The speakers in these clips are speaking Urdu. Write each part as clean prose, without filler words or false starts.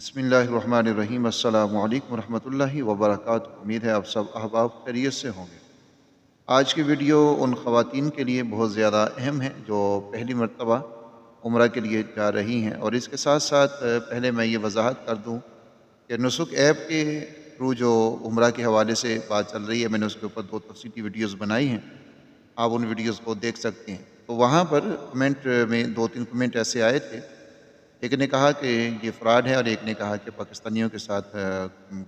بسم اللہ الرحمن الرحیم۔ السلام علیکم ورحمۃ اللہ وبرکاتہ۔ امید ہے آپ سب احباب خیریت سے ہوں گے۔ آج کی ویڈیو ان خواتین کے لیے بہت زیادہ اہم ہے جو پہلی مرتبہ عمرہ کے لیے جا رہی ہیں، اور اس کے ساتھ ساتھ پہلے میں یہ وضاحت کر دوں کہ نسک ایپ کے تھرو جو عمرہ کے حوالے سے بات چل رہی ہے، میں نے اس کے اوپر 2 تفصیلی ویڈیوز بنائی ہیں، آپ ان ویڈیوز کو دیکھ سکتے ہیں۔ تو وہاں پر کمنٹ میں 2-3 کمنٹ ایسے آئے تھے، ایک نے کہا کہ یہ فراڈ ہے، اور ایک نے کہا کہ پاکستانیوں کے ساتھ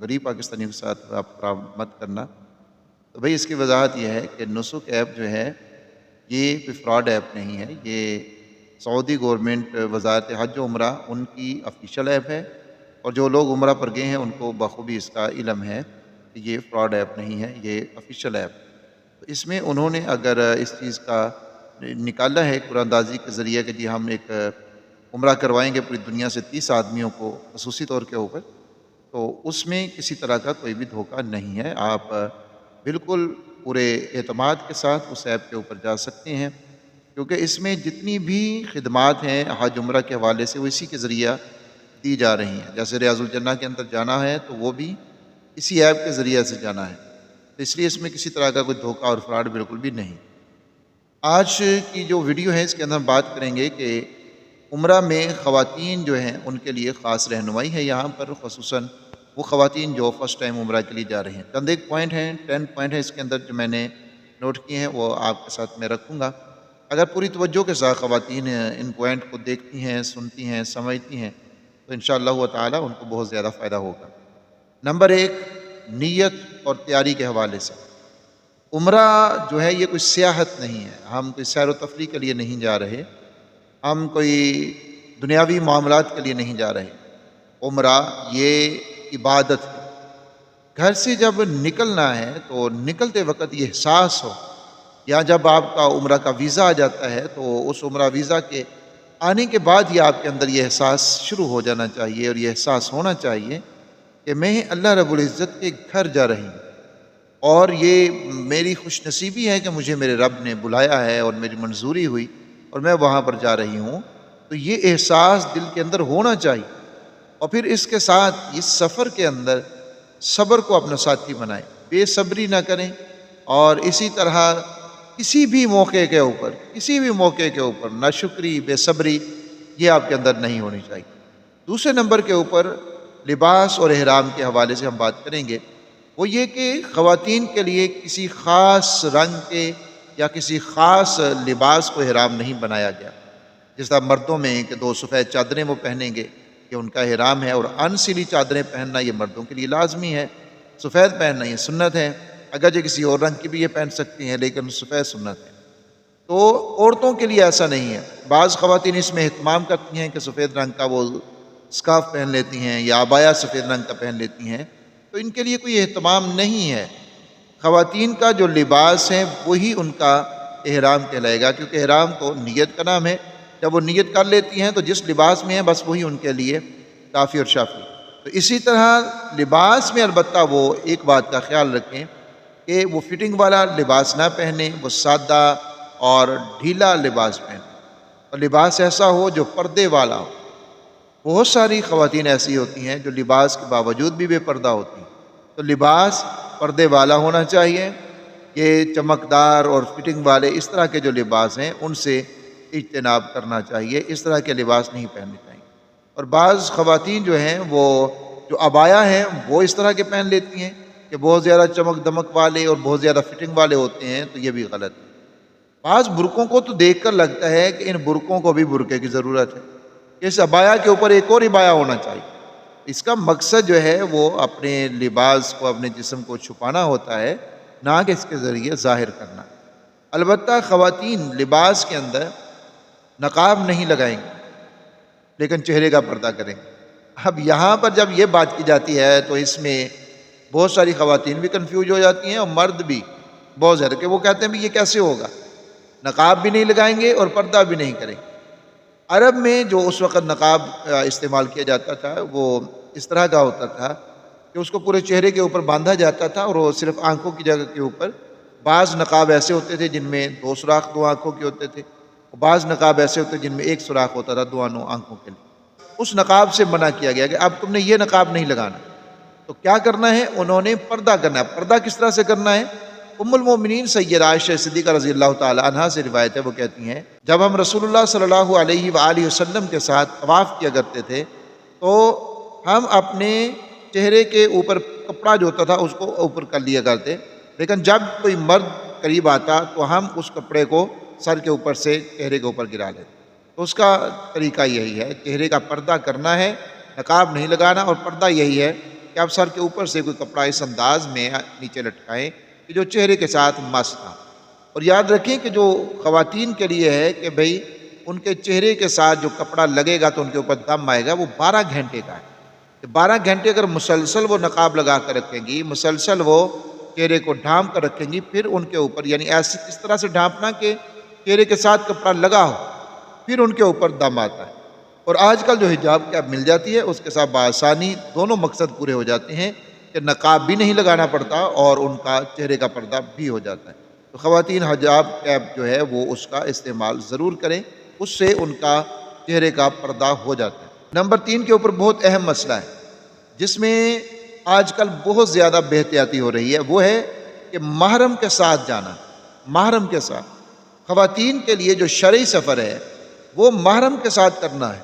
غریب پاکستانیوں کے ساتھ آپ فراڈ مت کرنا۔ تو بھئی اس کی وضاحت یہ ہے کہ نسک ایپ جو ہے یہ کوئی فراڈ ایپ نہیں ہے، یہ سعودی گورنمنٹ وزارت حج و عمرہ ان کی آفیشیل ایپ ہے، اور جو لوگ عمرہ پر گئے ہیں ان کو بخوبی اس کا علم ہے کہ یہ فراڈ ایپ نہیں ہے، یہ آفیشیل ایپ۔ تو اس میں انہوں نے اگر اس چیز کا نکالا ہے قرآن اندازی کے ذریعے کہ جی ہم ایک عمرہ کروائیں گے پوری دنیا سے 30 آدمیوں کو خصوصی طور کے اوپر، تو اس میں کسی طرح کا کوئی بھی دھوکہ نہیں ہے۔ آپ بالکل پورے اعتماد کے ساتھ اس ایپ کے اوپر جا سکتے ہیں، کیونکہ اس میں جتنی بھی خدمات ہیں حج عمرہ کے حوالے سے وہ اسی کے ذریعہ دی جا رہی ہیں۔ جیسے ریاض الجنہ کے اندر جانا ہے تو وہ بھی اسی ایپ کے ذریعے سے جانا ہے، تو اس لیے اس میں کسی طرح کا کوئی دھوکہ اور فراڈ بالکل بھی نہیں۔ آج کی جو ویڈیو ہے اس کے اندر ہم بات کریں گے کہ عمرہ میں خواتین جو ہیں ان کے لیے خاص رہنمائی ہے یہاں پر، خصوصاً وہ خواتین جو فرسٹ ٹائم عمرہ کے لیے جا رہے ہیں۔ چند ایک پوائنٹ ہیں، 10 پوائنٹ ہیں اس کے اندر جو میں نے نوٹ کیے ہیں، وہ آپ کے ساتھ میں رکھوں گا۔ اگر پوری توجہ کے ساتھ خواتین ان پوائنٹ کو دیکھتی ہیں، سنتی ہیں، سمجھتی ہیں تو انشاءاللہ تعالی ان کو بہت زیادہ فائدہ ہوگا۔ نمبر 1، نیت اور تیاری کے حوالے سے۔ عمرہ جو ہے یہ کوئی سیاحت نہیں ہے، ہم کوئی سیر و تفریح کے لیے نہیں جا رہے، ہم کوئی دنیاوی معاملات کے لیے نہیں جا رہے۔ عمرہ یہ عبادت ہے۔ گھر سے جب نکلنا ہے تو نکلتے وقت یہ احساس ہو، یا جب آپ کا عمرہ کا ویزا آ جاتا ہے تو اس عمرہ ویزا کے آنے کے بعد ہی آپ کے اندر یہ احساس شروع ہو جانا چاہیے، اور یہ احساس ہونا چاہیے کہ میں اللہ رب العزت کے گھر جا رہی ہوں، اور یہ میری خوش نصیبی ہے کہ مجھے میرے رب نے بلایا ہے اور میری منظوری ہوئی اور میں وہاں پر جا رہی ہوں۔ تو یہ احساس دل کے اندر ہونا چاہیے، اور پھر اس کے ساتھ اس سفر کے اندر صبر کو اپنا ساتھی بنائیں، بے صبری نہ کریں، اور اسی طرح کسی بھی موقع کے اوپر ناشکری، بے صبری یہ آپ کے اندر نہیں ہونی چاہیے۔ دوسرے نمبر کے اوپر لباس اور احرام کے حوالے سے ہم بات کریں گے، وہ یہ کہ خواتین کے لیے کسی خاص رنگ کے یا کسی خاص لباس کو احرام نہیں بنایا گیا۔ جس طرح مردوں میں کہ 2 سفید چادریں وہ پہنیں گے، یہ ان کا احرام ہے، اور انسلی چادریں پہننا یہ مردوں کے لیے لازمی ہے، سفید پہننا یہ سنت ہے، اگرچہ کسی اور رنگ کی بھی یہ پہن سکتی ہیں لیکن سفید سنت ہے۔ تو عورتوں کے لیے ایسا نہیں ہے۔ بعض خواتین اس میں اہتمام کرتی ہیں کہ سفید رنگ کا وہ اسکارف پہن لیتی ہیں یا عبایا سفید رنگ کا پہن لیتی ہیں، تو ان کے لیے کوئی اہتمام نہیں ہے۔ خواتین کا جو لباس ہے وہی ان کا احرام کہلائے گا، کیونکہ احرام تو نیت کا نام ہے۔ جب وہ نیت کر لیتی ہیں تو جس لباس میں ہیں بس وہی ان کے لیے کافی اور شافی۔ تو اسی طرح لباس میں البتہ وہ ایک بات کا خیال رکھیں کہ وہ فٹنگ والا لباس نہ پہنیں، وہ سادہ اور ڈھیلا لباس پہنیں، اور لباس ایسا ہو جو پردے والا ہو۔ بہت ساری خواتین ایسی ہوتی ہیں جو لباس کے باوجود بھی بے پردہ ہوتی ہیں، تو لباس پردے والا ہونا چاہیے۔ یہ چمکدار اور فٹنگ والے اس طرح کے جو لباس ہیں ان سے اجتناب کرنا چاہیے، اس طرح کے لباس نہیں پہننے چاہیے۔ اور بعض خواتین جو ہیں وہ جو عبایا ہیں وہ اس طرح کے پہن لیتی ہیں کہ بہت زیادہ چمک دمک والے اور بہت زیادہ فٹنگ والے ہوتے ہیں، تو یہ بھی غلط ہے۔ بعض برقعوں کو تو دیکھ کر لگتا ہے کہ ان برقعوں کو بھی برقعے کی ضرورت ہے، اس عبایا کے اوپر ایک اور عبایا ہونا چاہیے۔ اس کا مقصد جو ہے وہ اپنے لباس کو، اپنے جسم کو چھپانا ہوتا ہے، نہ کہ اس کے ذریعے ظاہر کرنا۔ البتہ خواتین لباس کے اندر نقاب نہیں لگائیں گے لیکن چہرے کا پردہ کریں گے۔ اب یہاں پر جب یہ بات کی جاتی ہے تو اس میں بہت ساری خواتین بھی کنفیوز ہو جاتی ہیں، اور مرد بھی بہت زیادہ، کہ وہ کہتے ہیں بھی یہ کیسے ہوگا، نقاب بھی نہیں لگائیں گے اور پردہ بھی نہیں کریں گے۔ عرب میں جو اس وقت نقاب استعمال کیا جاتا تھا وہ اس طرح کا ہوتا تھا کہ اس کو پورے چہرے کے اوپر باندھا جاتا تھا، اور وہ صرف آنکھوں کی جگہ کے اوپر۔ بعض نقاب ایسے ہوتے تھے جن میں 2 سوراخ 2 آنکھوں کے ہوتے تھے، اور بعض نقاب ایسے ہوتے جن میں 1 سوراخ ہوتا تھا دونوں آنکھوں کے لیے۔ اس نقاب سے منع کیا گیا کہ اب تم نے یہ نقاب نہیں لگانا. تو کیا کرنا ہے؟ انہوں نے پردہ کرنا ہے. پردہ کس طرح سے کرنا ہے؟ ام المومنین سیدہ عائشہ صدیقہ رضی اللہ تعالی عنہا سے روایت ہے، وہ کہتی ہیں جب ہم رسول اللہ صلی اللہ علیہ وآلہ وسلم کے ساتھ طواف کیا کرتے تھے تو ہم اپنے چہرے کے اوپر کپڑا جو ہوتا تھا اس کو اوپر کر لیا کرتے، لیکن جب کوئی مرد قریب آتا تو ہم اس کپڑے کو سر کے اوپر سے چہرے کے اوپر گرا لیتے. تو اس کا طریقہ یہی ہے، چہرے کا پردہ کرنا ہے، نقاب نہیں لگانا. اور پردہ یہی ہے کہ آپ سر کے اوپر سے کوئی کپڑا اس انداز میں نیچے لٹکائیں کہ جو چہرے کے ساتھ مس تھا. اور یاد رکھیں کہ جو خواتین کے لیے ہے کہ بھئی ان کے چہرے کے ساتھ جو کپڑا لگے گا تو ان کے اوپر دم آئے گا، وہ 12 گھنٹے کا ہے. 12 گھنٹے اگر مسلسل وہ نقاب لگا کر رکھیں گی، مسلسل وہ چہرے کو ڈھانپ کر رکھیں گی، پھر ان کے اوپر یعنی ایسی اس طرح سے ڈھانپنا کہ چہرے کے ساتھ کپڑا لگا ہو، پھر ان کے اوپر دم آتا ہے. اور آج کل جو حجاب کیپ مل جاتی ہے اس کے ساتھ بآسانی دونوں مقصد پورے ہو جاتے ہیں کہ نقاب بھی نہیں لگانا پڑتا اور ان کا چہرے کا پردہ بھی ہو جاتا ہے. تو خواتین حجاب کیپ جو ہے وہ اس کا استعمال ضرور کریں، اس سے ان کا چہرے کا پردہ ہو جاتا ہے. نمبر 3 کے اوپر بہت اہم مسئلہ ہے جس میں آج کل بہت زیادہ بے احتیاطی ہو رہی ہے، وہ ہے کہ محرم کے ساتھ جانا. محرم کے ساتھ خواتین کے لیے جو شرعی سفر ہے وہ محرم کے ساتھ کرنا ہے.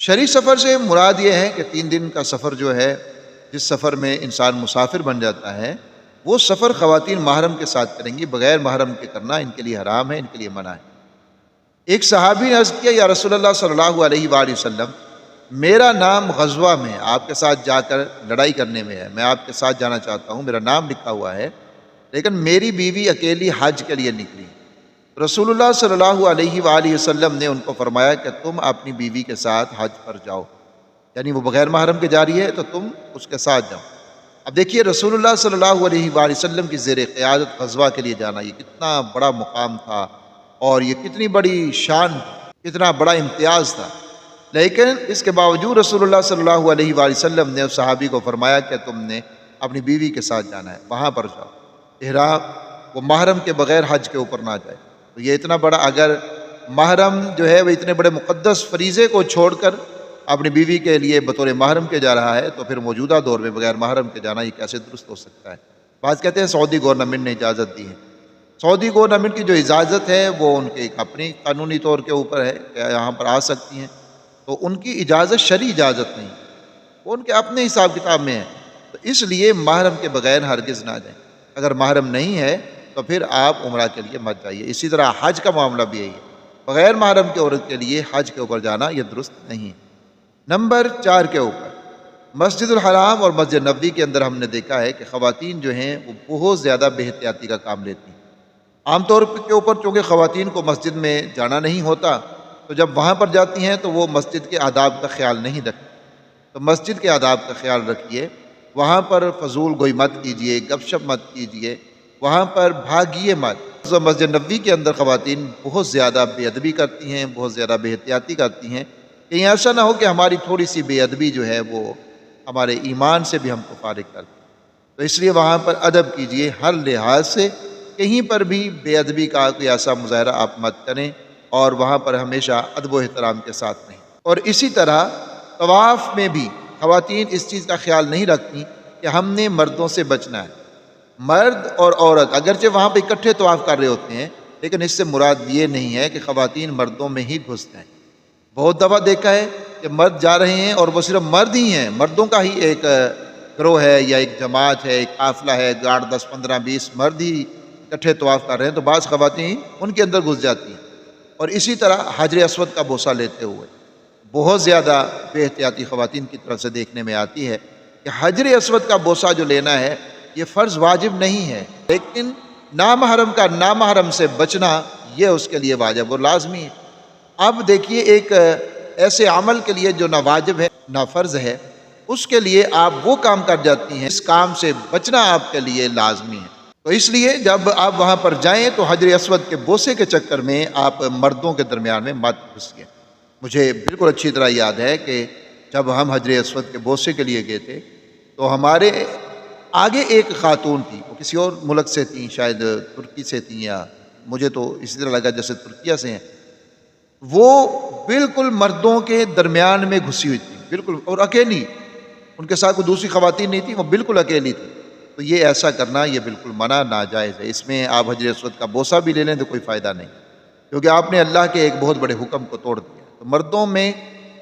شرعی سفر سے مراد یہ ہے کہ 3 دن کا سفر جو ہے، جس سفر میں انسان مسافر بن جاتا ہے، وہ سفر خواتین محرم کے ساتھ کریں گی. بغیر محرم کے کرنا ان کے لیے حرام ہے، ان کے لیے منع ہے. ایک صحابی نے عرض کیا یا رسول اللہ صلی اللہ علیہ وآلہ وسلم، میرا نام غزوہ میں آپ کے ساتھ جا کر لڑائی کرنے میں ہے، میں آپ کے ساتھ جانا چاہتا ہوں، میرا نام لکھا ہوا ہے، لیکن میری بیوی اکیلی حج کے لیے نکلی. رسول اللہ صلی اللہ علیہ وآلہ وسلم نے ان کو فرمایا کہ تم اپنی بیوی کے ساتھ حج پر جاؤ، یعنی وہ بغیر محرم کے جا رہی ہے تو تم اس کے ساتھ جاؤ. اب دیکھیے رسول اللہ صلی اللہ علیہ وآلہ وسلم کی زیر قیادت غزوہ کے لیے جانا، یہ کتنا بڑا مقام تھا اور یہ کتنی بڑی شان، کتنا بڑا امتیاز تھا. لیکن اس کے باوجود رسول اللہ صلی اللہ علیہ وآلہ وسلم نے اس صحابی کو فرمایا کہ تم نے اپنی بیوی کے ساتھ جانا ہے، وہاں پر جاؤ. احرام وہ محرم کے بغیر حج کے اوپر نہ جائے. تو یہ اتنا بڑا، اگر محرم جو ہے وہ اتنے بڑے مقدس فریضے کو چھوڑ کر اپنی بیوی کے لیے بطور محرم کے جا رہا ہے تو پھر موجودہ دور میں بغیر محرم کے جانا یہ کیسے درست ہو سکتا ہے؟ بعض کہتے ہیں سعودی گورنمنٹ نے اجازت دی ہے. سعودی گورنمنٹ کی جو اجازت ہے وہ ان کے اپنی قانونی طور کے اوپر ہے کہ یہاں پر آ سکتی ہیں، تو ان کی اجازت شرعی اجازت نہیں، وہ ان کے اپنے حساب کتاب میں ہے. تو اس لیے محرم کے بغیر ہرگز نہ جائیں. اگر محرم نہیں ہے تو پھر آپ عمرہ کے لیے مت جائیے. اسی طرح حج کا معاملہ بھی یہی ہے، بغیر محرم کے عورت کے لیے حج کے اوپر جانا یہ درست نہیں. نمبر 4 کے اوپر مسجد الحرام اور مسجد نبوی کے اندر ہم نے دیکھا ہے کہ خواتین جو ہیں وہ بہت زیادہ بے احتیاطی کا کام لیتی ہیں. عام طور کے اوپر چونکہ خواتین کو مسجد میں جانا نہیں ہوتا تو جب وہاں پر جاتی ہیں تو وہ مسجد کے آداب کا خیال نہیں رکھتی. تو مسجد کے آداب کا خیال رکھیے، وہاں پر فضول گوئی مت کیجیے، گپ شپ مت کیجیے، وہاں پر بھاگیے مت. مسجد نبوی کے اندر خواتین بہت زیادہ بے ادبی کرتی ہیں، بہت زیادہ بے احتیاطی کرتی ہیں. کہیں ایسا نہ ہو کہ ہماری تھوڑی سی بے ادبی جو ہے وہ ہمارے ایمان سے بھی ہم کو فارغ کر دے. تو اس لیے وہاں پر ادب کیجیے ہر لحاظ سے، کہیں پر بھی بے ادبی کا کوئی ایسا مظاہرہ آپ مت کریں، اور وہاں پر ہمیشہ ادب و احترام کے ساتھ رہیں. اور اسی طرح طواف میں بھی خواتین اس چیز کا خیال نہیں رکھتی کہ ہم نے مردوں سے بچنا ہے. مرد اور عورت اگرچہ وہاں پہ اکٹھے طواف کر رہے ہوتے ہیں، لیکن اس سے مراد یہ نہیں ہے کہ خواتین مردوں میں ہی گھستے ہیں. بہت دفعہ دیکھا ہے کہ مرد جا رہے ہیں اور وہ صرف مرد ہی ہیں، مردوں کا ہی ایک گروہ ہے یا ایک جماعت ہے، ایک قافلہ ہے، 8 10 15 20 مرد ہی اکٹھے طواف کر رہے ہیں، تو بعض خواتین ان کے اندر گھس جاتی ہیں. اور اسی طرح حجر اسود کا بوسہ لیتے ہوئے بہت زیادہ بے احتیاطی خواتین کی طرف سے دیکھنے میں آتی ہے کہ حجر اسود کا بوسہ جو لینا ہے یہ فرض واجب نہیں ہے، لیکن نامحرم کا نامحرم سے بچنا یہ اس کے لیے واجب اور لازمی ہے. اب دیکھیے ایک ایسے عمل کے لیے جو نہ واجب ہے نہ فرض ہے، اس کے لیے آپ وہ کام کر جاتی ہیں، اس کام سے بچنا آپ کے لیے لازمی ہے. تو اس لیے جب آپ وہاں پر جائیں تو حجر اسود کے بوسے کے چکر میں آپ مردوں کے درمیان میں مت گھسیے. مجھے بالکل اچھی طرح یاد ہے کہ جب ہم حجر اسود کے بوسے کے لیے گئے تھے تو ہمارے آگے ایک خاتون تھی، وہ کسی اور ملک سے تھیں، شاید ترکی سے تھیں، یا مجھے تو اسی طرح لگا جیسے ترکیہ سے ہیں. وہ بالکل مردوں کے درمیان میں گھسی ہوئی تھی، بالکل، اور اکیلی، ان کے ساتھ کوئی دوسری خواتین نہیں تھی، وہ بالکل اکیلی تھی. تو یہ ایسا کرنا یہ بالکل منع ناجائز ہے. اس میں آپ حجر اسود کا بوسہ بھی لے لیں تو کوئی فائدہ نہیں، کیونکہ آپ نے اللہ کے ایک بہت بڑے حکم کو توڑ دیا. تو مردوں میں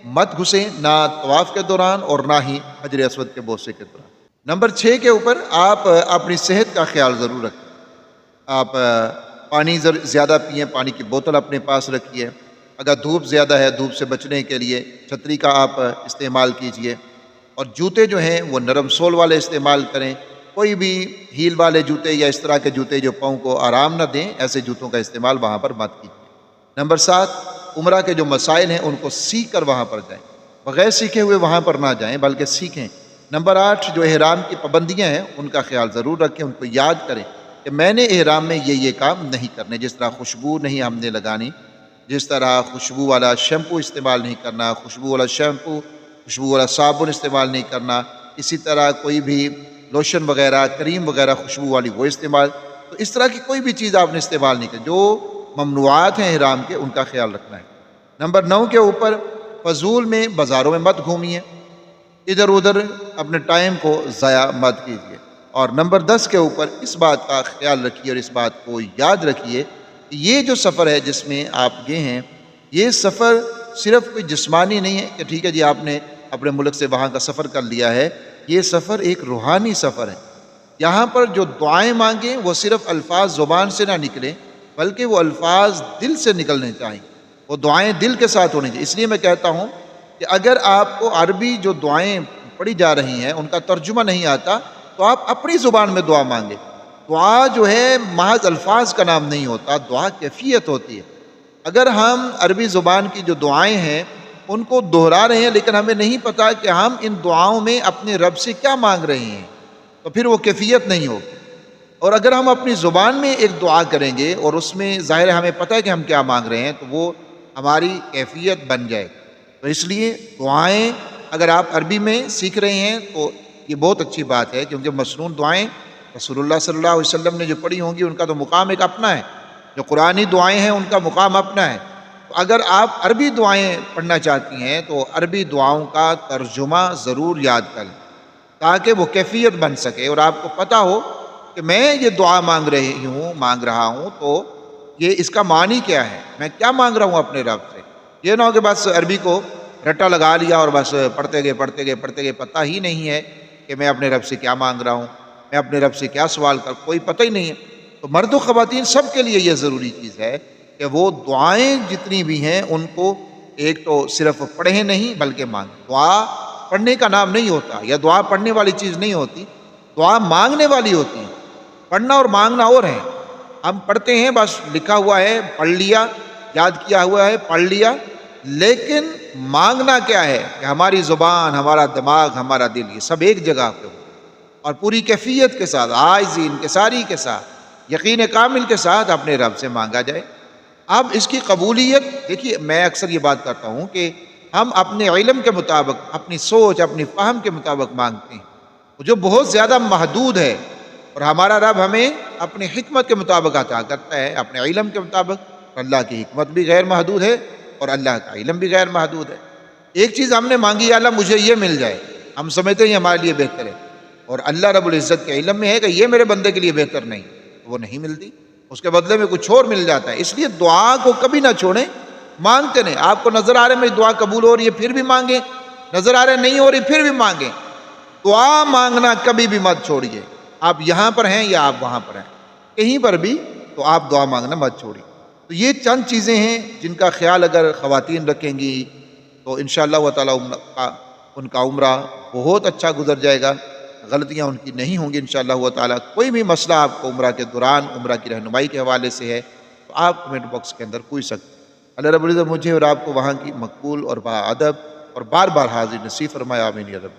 مت گھسیں، نہ طواف کے دوران اور نہ ہی حجر اسود کے بوسے کے دوران. نمبر 6 کے اوپر آپ اپنی صحت کا خیال ضرور رکھیں. آپ پانی زیادہ پئیں، پانی کی بوتل اپنے پاس رکھیے. اگر دھوپ زیادہ ہے، دھوپ سے بچنے کے لیے چھتری کا آپ استعمال کیجئے. اور جوتے جو ہیں وہ نرم سول والے استعمال کریں. کوئی بھی ہیل والے جوتے یا اس طرح کے جوتے جو پاؤں کو آرام نہ دیں، ایسے جوتوں کا استعمال وہاں پر مت کیجیے. نمبر 7، عمرہ کے جو مسائل ہیں ان کو سیکھ کر وہاں پر جائیں، بغیر سیکھے ہوئے وہاں پر نہ جائیں بلکہ سیکھیں. نمبر 8، جو احرام کی پابندیاں ہیں ان کا خیال ضرور رکھیں، ان کو یاد کریں کہ میں نے احرام میں یہ کام نہیں کرنے. جس طرح خوشبو نہیں ہم نے لگانی، جس طرح خوشبو والا شیمپو استعمال نہیں کرنا، خوشبو والا شیمپو، خوشبو والا صابن استعمال نہیں کرنا. اسی طرح کوئی بھی لوشن وغیرہ، کریم وغیرہ خوشبو والی وہ استعمال. تو اس طرح کی کوئی بھی چیز آپ نے استعمال نہیں کرنی. جو ممنوعات ہیں احرام کے ان کا خیال رکھنا ہے. نمبر 9 کے اوپر فضول میں بازاروں میں مت گھومیے، ادھر ادھر اپنے ٹائم کو ضائع مت کیجیے. اور نمبر 10 کے اوپر اس بات کا خیال رکھیے اور اس بات کو یاد رکھیے کہ یہ جو سفر ہے جس میں آپ گئے ہیں، یہ سفر صرف کوئی جسمانی نہیں ہے کہ ٹھیک ہے جی آپ نے اپنے ملک سے وہاں کا سفر کر لیا ہے. یہ سفر ایک روحانی سفر ہے. یہاں پر جو دعائیں مانگیں وہ صرف الفاظ زبان سے نہ نکلیں بلکہ وہ الفاظ دل سے نکلنے چاہیے، وہ دعائیں دل کے ساتھ ہونی چاہیے. اس لیے میں کہتا ہوں کہ اگر آپ کو عربی جو دعائیں پڑھی جا رہی ہیں ان کا ترجمہ نہیں آتا تو آپ اپنی زبان میں دعا مانگیں. دعا جو ہے محض الفاظ کا نام نہیں ہوتا، دعا کیفیت ہوتی ہے. اگر ہم عربی زبان کی جو دعائیں ہیں ان کو دہرا رہے ہیں لیکن ہمیں نہیں پتا کہ ہم ان دعاؤں میں اپنے رب سے کیا مانگ رہے ہیں تو پھر وہ کیفیت نہیں ہوگی. اور اگر ہم اپنی زبان میں ایک دعا کریں گے اور اس میں ظاہر ہے ہمیں پتہ ہے کہ ہم کیا مانگ رہے ہیں تو وہ ہماری کیفیت بن جائے. تو اس لیے دعائیں اگر آپ عربی میں سیکھ رہے ہیں تو یہ بہت اچھی بات ہے، کیونکہ مسنون دعائیں رسول اللہ صلی اللہ علیہ وسلم نے جو پڑھی ہوں گی ان کا تو مقام ایک اپنا ہے، جو قرآنی دعائیں ہیں ان کا مقام اپنا ہے. تو اگر آپ عربی دعائیں پڑھنا چاہتی ہیں تو عربی دعاؤں کا ترجمہ ضرور یاد کر لیں تاکہ وہ کیفیت بن سکے اور آپ کو پتہ ہو کہ میں یہ دعا مانگ رہا ہوں تو یہ اس کا معنی کیا ہے، میں کیا مانگ رہا ہوں اپنے رب سے. یہ نہ ہو کہ بس عربی کو رٹا لگا لیا اور بس پڑھتے گئے پتہ ہی نہیں ہے کہ میں اپنے رب سے کیا مانگ رہا ہوں، میں اپنے رب سے کیا سوال کوئی پتہ ہی نہیں ہے. تو مرد و خواتین سب کے لیے یہ ضروری چیز ہے کہ وہ دعائیں جتنی بھی ہیں ان کو ایک تو صرف پڑھیں نہیں بلکہ مانگیں. دعا پڑھنے کا نام نہیں ہوتا یا دعا پڑھنے والی چیز نہیں ہوتی، دعا مانگنے والی ہوتی ہے. پڑھنا اور مانگنا اور ہے. ہم پڑھتے ہیں بس لکھا ہوا ہے پڑھ لیا، یاد کیا ہوا ہے پڑھ لیا، لیکن مانگنا کیا ہے کہ ہماری زبان، ہمارا دماغ، ہمارا دل یہ سب ایک جگہ پہ ہو اور پوری کیفیت کے ساتھ، عاجزی انکساری کے ساتھ، یقین کامل کے ساتھ اپنے رب سے مانگا جائے. اب اس کی قبولیت دیکھیے، میں اکثر یہ بات کرتا ہوں کہ ہم اپنے علم کے مطابق، اپنی سوچ، اپنی فہم کے مطابق مانگتے ہیں جو بہت زیادہ محدود ہے، اور ہمارا رب ہمیں اپنی حکمت کے مطابق عطا کرتا ہے، اپنے علم کے مطابق. اللہ کی حکمت بھی غیر محدود ہے اور اللہ کا علم بھی غیر محدود ہے. ایک چیز ہم نے مانگی، یا اللہ مجھے یہ مل جائے، ہم سمجھتے ہیں یہ ہمارے لیے بہتر ہے، اور اللہ رب العزت کے علم میں ہے کہ یہ میرے بندے کے لیے بہتر نہیں، وہ نہیں ملتی، اس کے بدلے میں کچھ اور مل جاتا ہے. اس لیے دعا کو کبھی نہ چھوڑیں، مانگتے رہیں. آپ کو نظر آ رہا ہے میری دعا قبول ہو رہی ہے پھر بھی مانگیں، نظر آ رہا ہے نہیں ہو رہی پھر بھی مانگیں. دعا مانگنا کبھی بھی مت چھوڑیے. آپ یہاں پر ہیں یا آپ وہاں پر ہیں، کہیں پر بھی تو آپ دعا مانگنا مت چھوڑیے. تو یہ چند چیزیں ہیں جن کا خیال اگر خواتین رکھیں گی تو انشاءاللہ تعالی ان کا عمرہ بہت اچھا گزر جائے گا، غلطیاں ان کی نہیں ہوں گی انشاءاللہ تعالی. کوئی بھی مسئلہ آپ کو عمرہ کے دوران عمرہ کی رہنمائی کے حوالے سے ہے تو آپ کمنٹ باکس کے اندر پوچھ سکتے ہیں. اللہ رب العزت مجھے اور آپ کو وہاں کی مقبول اور باادب اور بار بار حاضر نصیب فرمایا. آمین یا رب.